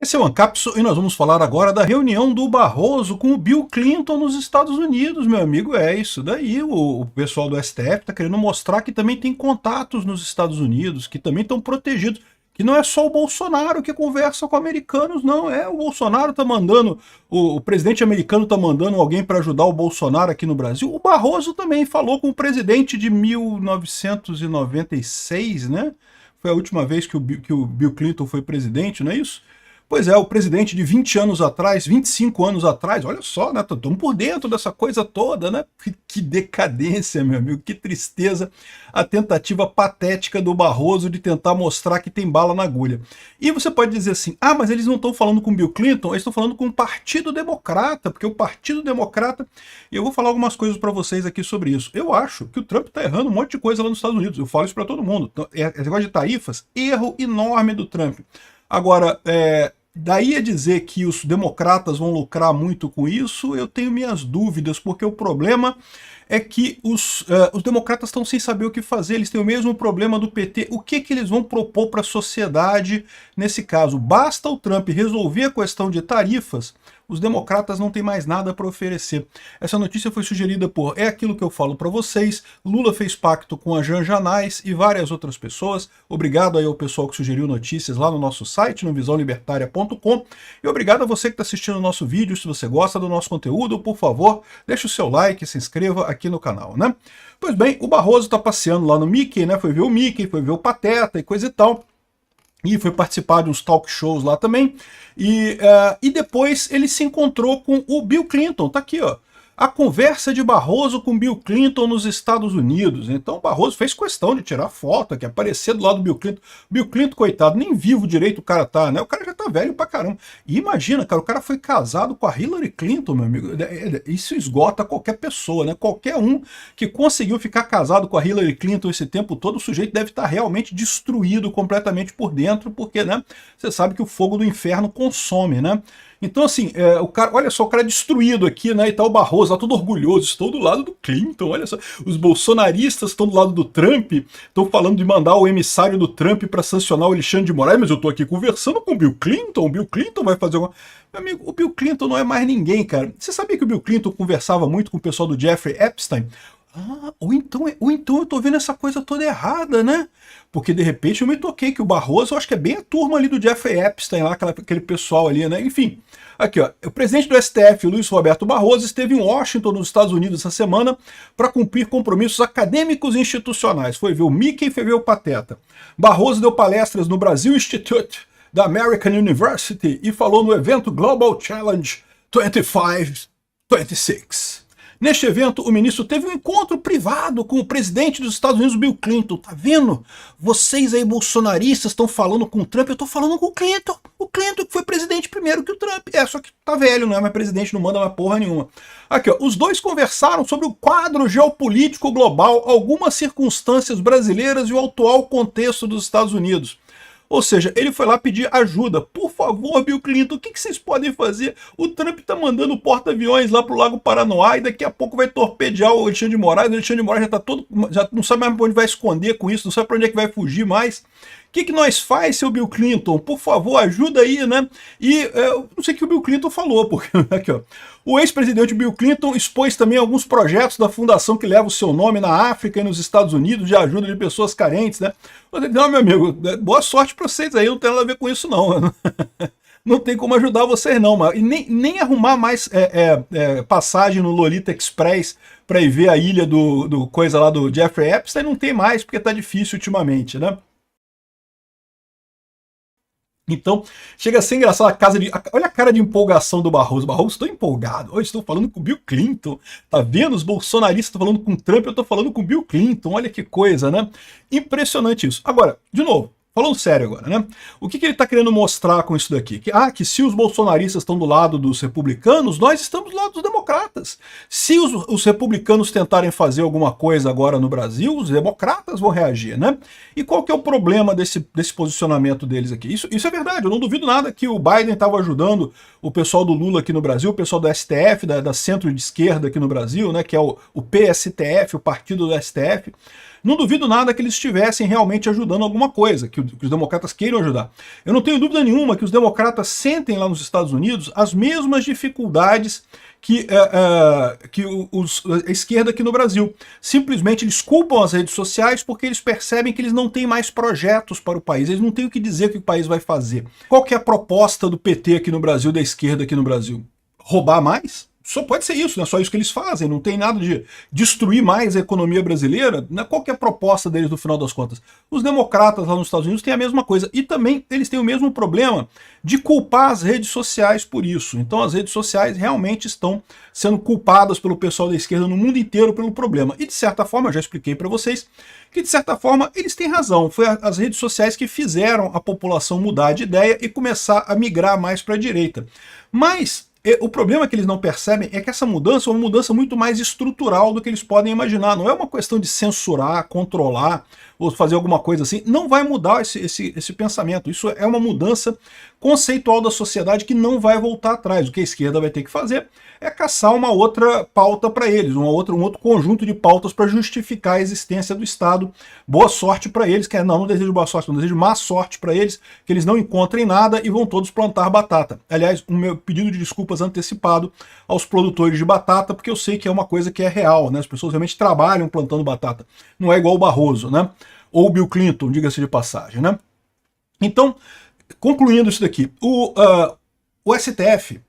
Esse é o Ancapso e nós vamos falar agora da reunião do Barroso com o Bill Clinton nos Estados Unidos, meu amigo. É isso daí, o pessoal do STF está querendo mostrar que também tem contatos nos Estados Unidos, que também estão protegidos, que não é só o Bolsonaro que conversa com americanos, não. O Bolsonaro está mandando, o presidente americano está mandando alguém para ajudar o Bolsonaro aqui no Brasil. O Barroso também falou com o presidente de 1996, né? Foi a última vez que o Bill Clinton foi presidente, não é isso? Pois é, o presidente de 20 anos atrás, 25 anos atrás, olha só, né? Estamos por dentro dessa coisa toda, né? Que decadência, meu amigo, que tristeza a tentativa patética do Barroso de tentar mostrar que tem bala na agulha. E você pode dizer assim, mas eles não estão falando com o Bill Clinton, eles estão falando com o Partido Democrata, porque o Partido Democrata, e eu vou falar algumas coisas para vocês aqui sobre isso. Eu acho que o Trump está errando um monte de coisa lá nos Estados Unidos, eu falo isso para todo mundo. Esse negócio de tarifas, erro enorme do Trump. Agora, daí a dizer que os democratas vão lucrar muito com isso, eu tenho minhas dúvidas, porque o problema é que os democratas estão sem saber o que fazer, eles têm o mesmo problema do PT. O que eles vão propor para a sociedade nesse caso? Basta o Trump resolver a questão de tarifas, os democratas não têm mais nada para oferecer. Essa notícia foi sugerida por É Aquilo Que Eu Falo Para Vocês, Lula fez pacto com a Jan Janais e várias outras pessoas. Obrigado aí ao pessoal que sugeriu notícias lá no nosso site, no visãolibertaria.com. E obrigado a você que está assistindo o nosso vídeo. Se você gosta do nosso conteúdo, por favor, deixe o seu like e se inscreva aqui no canal, né? Pois bem, o Barroso está passeando lá no Mickey, né? Foi ver o Mickey, foi ver o Pateta e coisa e tal. E foi participar de uns talk shows lá também. E depois ele se encontrou com o Bill Clinton. Tá aqui, ó. A conversa de Barroso com Bill Clinton nos Estados Unidos. Então Barroso fez questão de tirar foto aqui, aparecer do lado do Bill Clinton. Bill Clinton, coitado, nem vivo direito o cara tá, né? O cara já tá velho pra caramba. E imagina, cara, o cara foi casado com a Hillary Clinton, meu amigo. Isso esgota qualquer pessoa, né? Qualquer um que conseguiu ficar casado com a Hillary Clinton esse tempo todo, o sujeito deve estar realmente destruído completamente por dentro, porque, né? Você sabe que o fogo do inferno consome, né? Então, assim, o cara, olha só, o cara é destruído aqui, né? E tá o Barroso lá todo orgulhoso. Estou do lado do Clinton, olha só. Os bolsonaristas estão do lado do Trump, estão falando de mandar o emissário do Trump para sancionar o Alexandre de Moraes, mas eu tô aqui conversando com o Bill Clinton. O Bill Clinton vai fazer alguma. Meu amigo, o Bill Clinton não é mais ninguém, cara. Você sabia que o Bill Clinton conversava muito com o pessoal do Jeffrey Epstein? Ou então eu tô vendo essa coisa toda errada, né? Porque de repente eu me toquei que o Barroso, eu acho que é bem a turma ali do Jeffrey Epstein, lá, aquele pessoal ali, né? Enfim, aqui ó, o presidente do STF, Luiz Roberto Barroso, esteve em Washington, nos Estados Unidos, essa semana, para cumprir compromissos acadêmicos e institucionais. Foi ver o Mickey e foi ver o Pateta. Barroso deu palestras no Brasil Institute da American University e falou no evento Global Challenge 25-26. Neste evento, o ministro teve um encontro privado com o presidente dos Estados Unidos, Bill Clinton. Tá vendo? Vocês aí, bolsonaristas, estão falando com o Trump, eu tô falando com o Clinton. O Clinton que foi presidente primeiro que o Trump. Só que tá velho, não é mais presidente, não manda mais porra nenhuma. Aqui, ó, os dois conversaram sobre o quadro geopolítico global, algumas circunstâncias brasileiras e o atual contexto dos Estados Unidos. Ou seja, ele foi lá pedir ajuda. Por favor, Bill Clinton, o que vocês podem fazer? O Trump tá mandando porta-aviões lá pro Lago Paranoá e daqui a pouco vai torpedear o Alexandre de Moraes. O Alexandre de Moraes já tá todo, já não sabe mais pra onde vai esconder com isso, não sabe pra onde é que vai fugir mais. O que nós faz, seu Bill Clinton? Por favor, ajuda aí, né? E eu não sei o que o Bill Clinton falou, porque aqui, ó, o ex-presidente Bill Clinton expôs também alguns projetos da fundação que leva o seu nome na África e nos Estados Unidos de ajuda de pessoas carentes, né? Não, meu amigo, boa sorte para vocês aí, não tem nada a ver com isso não. Não tem como ajudar vocês não, mas e nem arrumar mais passagem no Lolita Express para ir ver a ilha do coisa lá do Jeffrey Epstein, não tem mais, porque tá difícil ultimamente, né? Então, chega a ser engraçado olha a cara de empolgação do Barroso. Barroso, estou empolgado. Hoje estou falando com o Bill Clinton. Tá vendo? Os bolsonaristas estão falando com o Trump, eu estou falando com o Bill Clinton. Olha que coisa, né? Impressionante isso. Agora, de novo, falando sério agora, né? O que ele está querendo mostrar com isso daqui? Que se os bolsonaristas estão do lado dos republicanos, nós estamos do lado dos democratas. Se os republicanos tentarem fazer alguma coisa agora no Brasil, os democratas vão reagir, né? E qual que é o problema desse posicionamento deles aqui? Isso é verdade, eu não duvido nada que o Biden estava ajudando o pessoal do Lula aqui no Brasil, o pessoal do STF, da centro de esquerda aqui no Brasil, né? Que é o PSTF, o partido do STF. Não duvido nada que eles estivessem realmente ajudando alguma coisa, que os democratas queiram ajudar. Eu não tenho dúvida nenhuma que os democratas sentem lá nos Estados Unidos as mesmas dificuldades que a esquerda aqui no Brasil. Simplesmente eles culpam as redes sociais porque eles percebem que eles não têm mais projetos para o país, eles não têm o que dizer que o país vai fazer. Qual que é a proposta do PT aqui no Brasil, da esquerda aqui no Brasil? Roubar mais? Só pode ser isso, não é só isso que eles fazem, não tem nada de destruir mais a economia brasileira. Qual que é a proposta deles no final das contas? Os democratas lá nos Estados Unidos têm a mesma coisa, e também eles têm o mesmo problema de culpar as redes sociais por isso. Então as redes sociais realmente estão sendo culpadas pelo pessoal da esquerda no mundo inteiro pelo problema. E de certa forma, eu já expliquei para vocês, que de certa forma eles têm razão. Foi as redes sociais que fizeram a população mudar de ideia e começar a migrar mais para a direita. Mas o problema que eles não percebem é que essa mudança é uma mudança muito mais estrutural do que eles podem imaginar. Não é uma questão de censurar, controlar ou fazer alguma coisa assim. Não vai mudar esse pensamento. Isso é uma mudança conceitual da sociedade que não vai voltar atrás. O que a esquerda vai ter que fazer é caçar uma outra pauta para eles, um outro conjunto de pautas para justificar a existência do Estado. Boa sorte para eles, não desejo boa sorte, não desejo má sorte para eles, que eles não encontrem nada e vão todos plantar batata. Aliás, o meu pedido de desculpas antecipado aos produtores de batata, porque eu sei que é uma coisa que é real, né? As pessoas realmente trabalham plantando batata. Não é igual o Barroso, né? Ou o Bill Clinton, diga-se de passagem, né? Então, concluindo isso daqui, o STF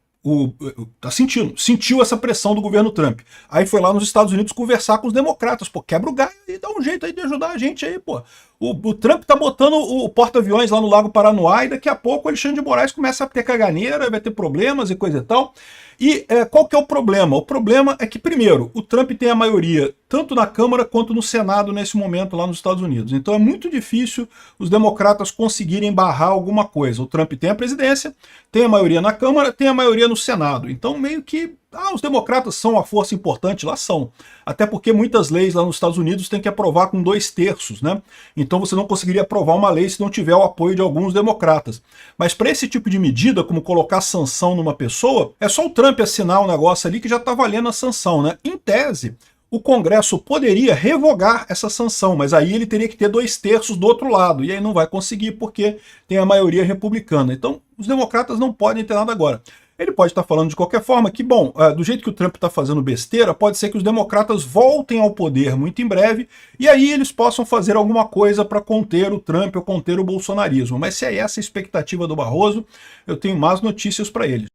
sentiu essa pressão do governo Trump. Aí foi lá nos Estados Unidos conversar com os democratas. Pô, quebra o galho e dá um jeito aí de ajudar a gente aí, pô. O Trump tá botando o porta-aviões lá no Lago Paranoá e daqui a pouco o Alexandre de Moraes começa a ter caganeira, vai ter problemas e coisa e tal. E qual que é o problema? O problema é que, primeiro, o Trump tem a maioria tanto na Câmara quanto no Senado nesse momento lá nos Estados Unidos. Então é muito difícil os democratas conseguirem barrar alguma coisa. O Trump tem a presidência, tem a maioria na Câmara, tem a maioria no Senado. Então meio que os democratas são a força importante, lá são. Até porque muitas leis lá nos Estados Unidos têm que aprovar com 2/3, né? Então você não conseguiria aprovar uma lei se não tiver o apoio de alguns democratas. Mas para esse tipo de medida, como colocar sanção numa pessoa, é só o Trump assinar um negócio ali que já está valendo a sanção, né? Em tese, o Congresso poderia revogar essa sanção, mas aí ele teria que ter 2/3 do outro lado, e aí não vai conseguir porque tem a maioria republicana. Então os democratas não podem ter nada agora. Ele pode estar falando de qualquer forma que, bom, do jeito que o Trump está fazendo besteira, pode ser que os democratas voltem ao poder muito em breve e aí eles possam fazer alguma coisa para conter o Trump ou conter o bolsonarismo. Mas se é essa a expectativa do Barroso, eu tenho más notícias para eles.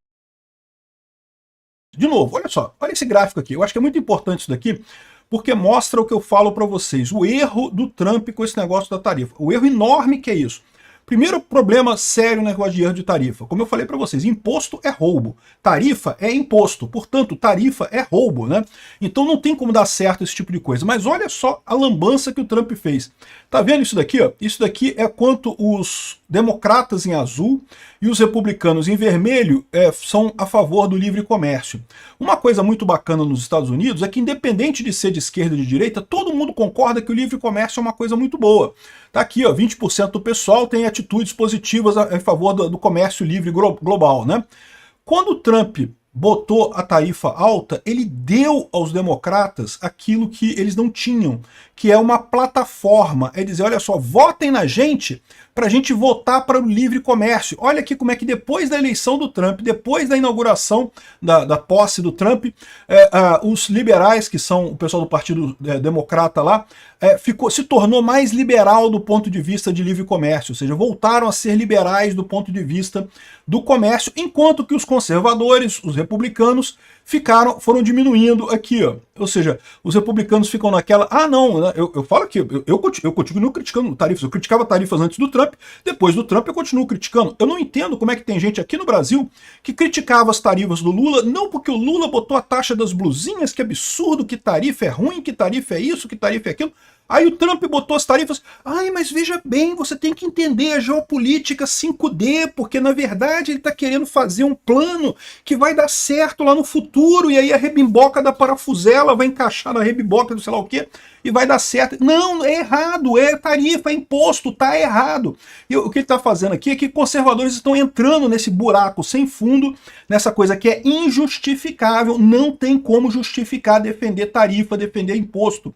De novo, olha só, olha esse gráfico aqui. Eu acho que é muito importante isso daqui, porque mostra o que eu falo para vocês, o erro do Trump com esse negócio da tarifa. O erro enorme que é isso. Primeiro problema sério no negócio de erro de tarifa. Como eu falei para vocês, imposto é roubo. Tarifa é imposto. Portanto, tarifa é roubo, né? Então não tem como dar certo esse tipo de coisa. Mas olha só a lambança que o Trump fez. Tá vendo isso daqui? Ó? Isso daqui é quanto os democratas em azul e os republicanos em vermelho são a favor do livre comércio. Uma coisa muito bacana nos Estados Unidos é que, independente de ser de esquerda ou de direita, todo mundo concorda que o livre comércio é uma coisa muito boa. Tá aqui, ó, 20% do pessoal tem atitudes positivas a favor do comércio livre global, né? Quando o Trump botou a tarifa alta, ele deu aos democratas aquilo que eles não tinham, que é uma plataforma. É dizer, olha só, votem na gente para a gente votar para o livre comércio. Olha aqui como é que depois da eleição do Trump, depois da inauguração da posse do Trump, os liberais, que são o pessoal do Partido Democrata lá, se tornou mais liberal do ponto de vista de livre comércio, ou seja, voltaram a ser liberais do ponto de vista do comércio, enquanto que os conservadores, os republicanos, foram diminuindo aqui, ó. Ou seja, os republicanos ficam naquela, não, né? Eu falo aqui, eu continuo criticando tarifas, eu criticava tarifas antes do Trump, depois do Trump eu continuo criticando. Eu não entendo como é que tem gente aqui no Brasil que criticava as tarifas do Lula, não porque o Lula botou a taxa das blusinhas, que absurdo, que tarifa é ruim, que tarifa é isso, que tarifa é aquilo. Aí o Trump botou as tarifas, mas veja bem, você tem que entender a geopolítica 5D, porque na verdade ele está querendo fazer um plano que vai dar certo lá no futuro, e aí a rebimboca da parafusela vai encaixar na rebimboca do sei lá o quê, e vai dar certo. Não, é errado, é tarifa, é imposto, tá errado. E o que ele está fazendo aqui é que conservadores estão entrando nesse buraco sem fundo, nessa coisa que é injustificável, não tem como justificar defender tarifa, defender imposto.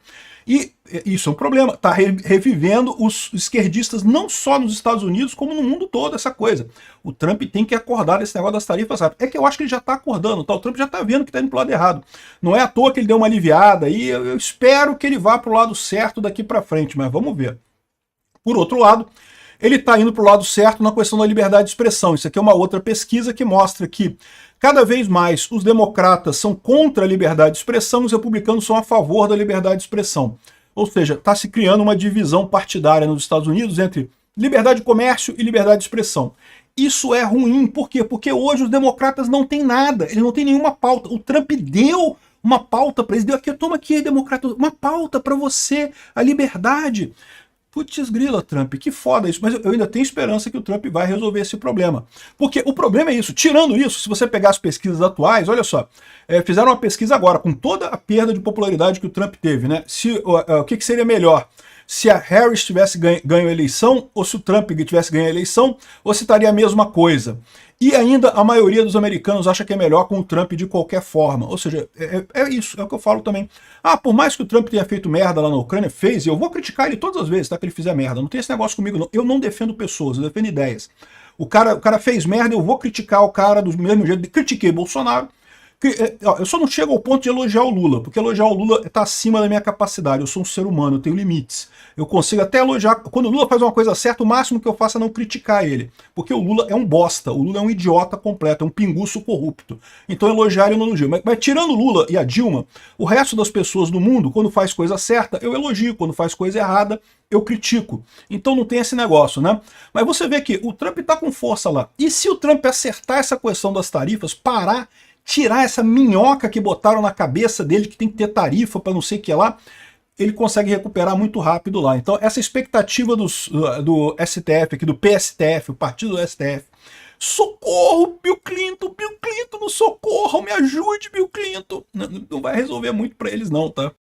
E isso é um problema, está revivendo os esquerdistas não só nos Estados Unidos, como no mundo todo, essa coisa. O Trump tem que acordar desse negócio das tarifas, sabe? É que eu acho que ele já está acordando, tá? O Trump já está vendo que está indo para o lado errado. Não é à toa que ele deu uma aliviada, e eu espero que ele vá para o lado certo daqui para frente, mas vamos ver. Por outro lado, ele está indo para o lado certo na questão da liberdade de expressão. Isso aqui é uma outra pesquisa que mostra que cada vez mais os democratas são contra a liberdade de expressão e os republicanos são a favor da liberdade de expressão. Ou seja, está se criando uma divisão partidária nos Estados Unidos entre liberdade de comércio e liberdade de expressão. Isso é ruim, por quê? Porque hoje os democratas não têm nada, eles não têm nenhuma pauta. O Trump deu uma pauta para eles, deu aqui, toma aqui, democrata, uma pauta para você, a liberdade. Putz grila, Trump, que foda isso, mas eu ainda tenho esperança que o Trump vai resolver esse problema. Porque o problema é isso, tirando isso, se você pegar as pesquisas atuais, olha só, fizeram uma pesquisa agora, com toda a perda de popularidade que o Trump teve, né? O que seria melhor? Se a Harris tivesse ganho a eleição, ou se o Trump tivesse ganho a eleição, ou se estaria a mesma coisa. E ainda a maioria dos americanos acha que é melhor com o Trump de qualquer forma. Ou seja, é isso, é o que eu falo também. Ah, por mais que o Trump tenha feito merda lá na Ucrânia, fez, e eu vou criticar ele todas as vezes, tá, que ele fizer merda. Não tem esse negócio comigo, não. Eu não defendo pessoas, eu defendo ideias. O cara fez merda, eu vou criticar o cara do mesmo jeito. Critiquei Bolsonaro. Eu só não chego ao ponto de elogiar o Lula, porque elogiar o Lula está acima da minha capacidade. Eu sou um ser humano, eu tenho limites. Eu consigo até elogiar. Quando o Lula faz uma coisa certa, o máximo que eu faço é não criticar ele. Porque o Lula é um bosta, o Lula é um idiota completo, é um pinguço corrupto. Então elogiar eu não elogio. Mas tirando o Lula e a Dilma, o resto das pessoas do mundo, quando faz coisa certa, eu elogio. Quando faz coisa errada, eu critico. Então não tem esse negócio, né? Mas você vê que o Trump está com força lá. E se o Trump acertar essa questão das tarifas, parar, tirar essa minhoca que botaram na cabeça dele, que tem que ter tarifa para não sei o que lá, ele consegue recuperar muito rápido lá. Então essa expectativa do STF, aqui do PSTF, o partido do STF, socorro, Bill Clinton, no socorro, me ajude, Bill Clinton. Não vai resolver muito para eles não, tá?